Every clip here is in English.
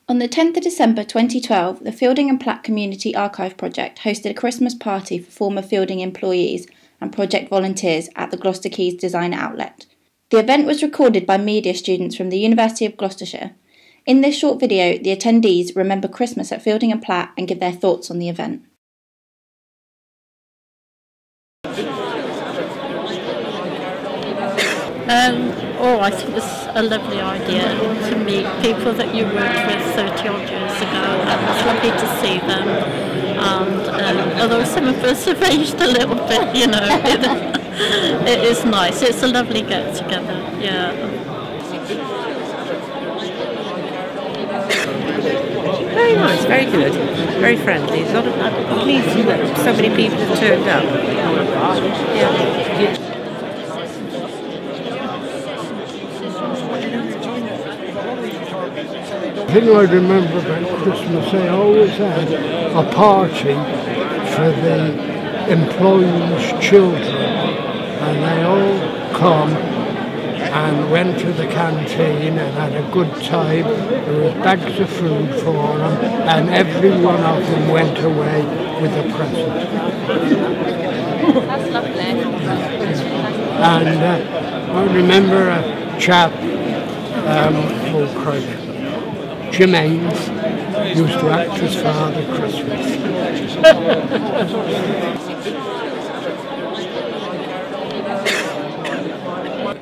On the 10th of December 2012, the Fielding and Platt Community Archive Project hosted a Christmas party for former Fielding employees and project volunteers at the Gloucester Quays Design Outlet. The event was recorded by media students from the University of Gloucestershire. In this short video, the attendees remember Christmas at Fielding and Platt and give their thoughts on the event. I think it's a lovely idea to meet people that you worked with 30 odd years ago, and it's lovely to see them. And although some of us have aged a little bit, you know, it is nice. It's a lovely get together, yeah. Very nice, very good, very friendly. I'm pleased that so many people have turned up. Yeah. The thing I remember about Christmas, they always had a party for the employees' children, and they all come and went to the canteen and had a good time. There was bags of food for them, and every one of them went away with a present. That's lovely. And I remember a chap, Jim Ains, used to act as Father Christmas.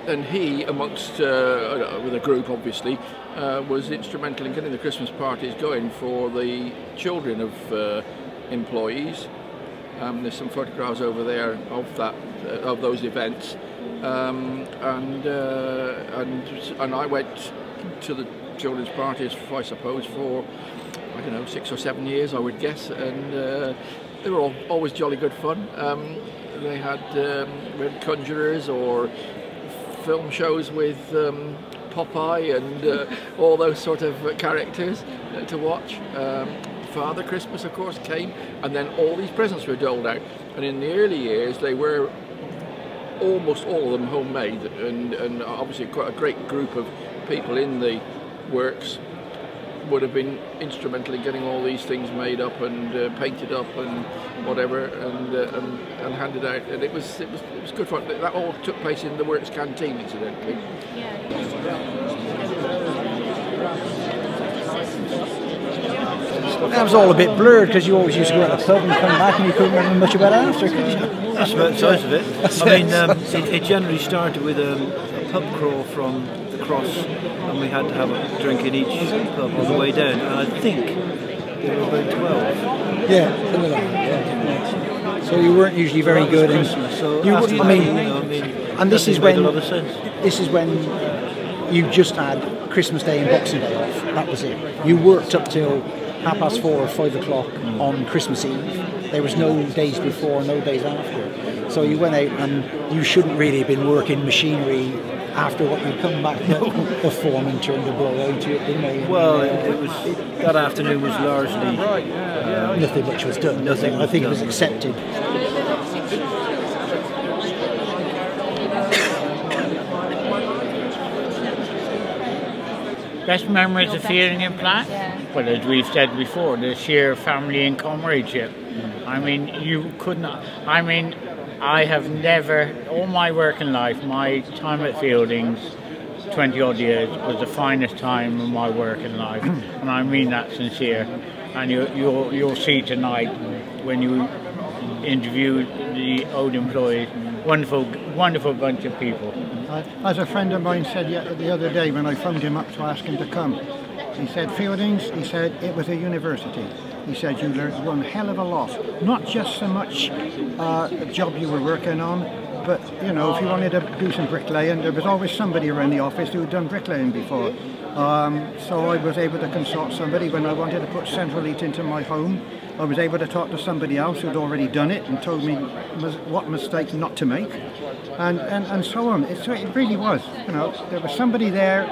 And he, amongst with a group obviously, was instrumental in getting the Christmas parties going for the children of employees. There's some photographs over there of those events, and I went to the children's parties, I suppose, for I don't know, 6 or 7 years, I would guess, and they were always jolly good fun. They had conjurers or film shows with Popeye and all those sort of characters to watch. Father Christmas, of course, came, and then all these presents were doled out. And in the early years, they were almost all of them homemade, and obviously quite a great group of people in the works would have been instrumental in getting all these things made up and painted up and whatever, and handed out. And it was good fun. That all took place in the works canteen, incidentally. That was all a bit blurred because you always used to go out the pub and come back and you couldn't remember much about it after, could you? That's about the size of it. I mean, it generally started with a pub crawl from the Cross, and we had to have a drink in each pub on the way down, and I think there were about 12. Yeah, something like that. Yeah. So you weren't usually very good in Christmas. So you, after I mean, and this is when a lot of sense. This is when you just had Christmas Day and Boxing Day off. That was it. You worked up till 4:30 or 5 o'clock on Christmas Eve. There was no days before, no days after. So you went out, and you shouldn't really have been working machinery after what you'd come back. The foreman turned the blow out to it, didn't they? Well, that afternoon was largely nothing much was done. Nothing. I think it was accepted. Best memories of Fielding and Platt? Well, as we've said before, the sheer family and comradeship. I mean, you could not. I mean, I have never, all my working life, my time at Fielding's, 20 odd years, was the finest time of my working life, and I mean that sincere. And you'll see tonight when you interview the old employees, wonderful bunch of people. As a friend of mine said the other day when I phoned him up to ask him to come, he said, Fieldings, he said, it was a university. He said, you learned one hell of a lot. Not just so much a job you were working on, but, you know, if you wanted to do some bricklaying, there was always somebody around the office who had done bricklaying before. So I was able to consult somebody when I wanted to put central heat into my home. I was able to talk to somebody else who'd already done it and told me what mistakes not to make, and so on. It really was, you know, there was somebody there,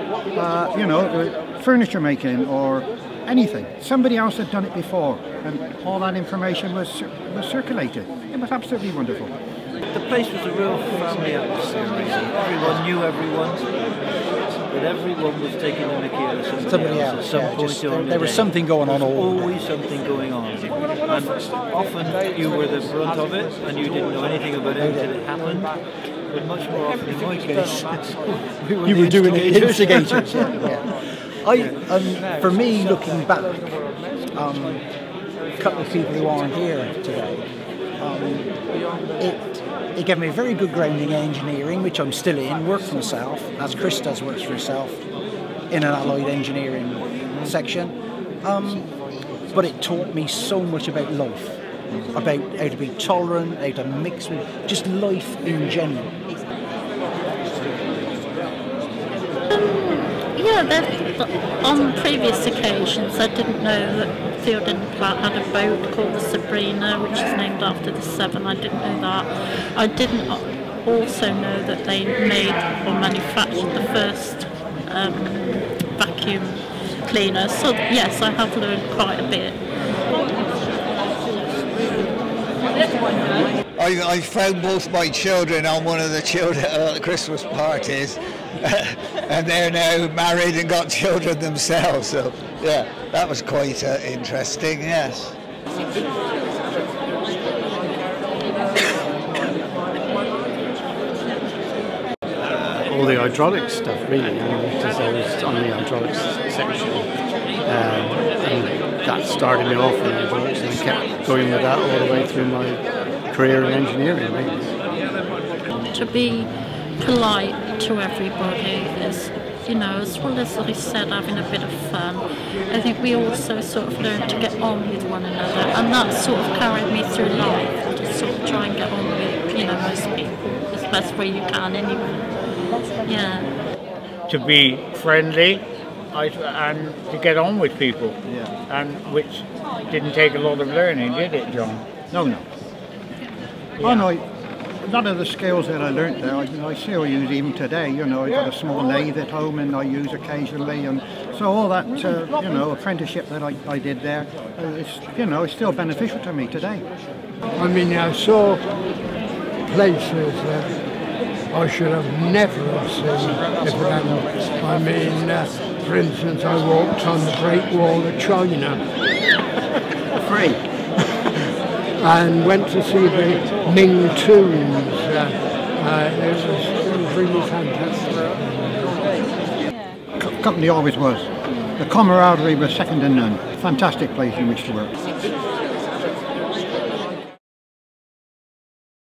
you know, furniture making or anything. Somebody else had done it before, and all that information was circulated. It was absolutely wonderful. The place was a real family atmosphere, really. Everyone knew everyone. but everyone was taking the mickey out of somebody else at some point during there was something going on. Always something going on, and often you were the brunt of it, and you didn't know anything about it until it happened. But much more often, in my case, you were doing it instigators. For me, looking back, a couple of people who aren't here today, it gave me a very good grounding in engineering, which I'm still in, work for myself, as Chris does, works for herself, in an allied engineering section. But it taught me so much about life, about how to be tolerant, how to mix with just life in general. On previous occasions, I didn't know that Fielding and Platt had a boat called the Sabrina, which is named after the Severn. I didn't know that. I didn't also know that they made or manufactured the first vacuum cleaner. So yes, I have learned quite a bit. I found both my children on one of the Christmas parties, and they're now married and got children themselves. So yeah, that was quite interesting. Yes. All the hydraulics stuff, really, because I was on the hydraulics section, and that started me off in hydraulics, and I kept going with that all the way through my career in engineering, really. To be polite to everybody is, as well as I said, having a bit of fun. I think we also sort of learn to get on with one another, and that sort of carried me through life, to sort of try and get on with, most people as best way you can anyway. Yeah. To be friendly and to get on with people, and which didn't take a lot of learning, did it, John? No. Yeah. Oh no, a lot of the skills that I learnt there, I still use even today. I got a small lathe at home and I use occasionally, and so all that apprenticeship that I did there, it's still beneficial to me today. I mean, I saw places that I should have never have seen if it hadn't. I mean, for instance, I walked on the Great Wall of China. Free. And went to see the Ming tombs. It was really fantastic. Company always was. The camaraderie was second to none. Fantastic place in which to work.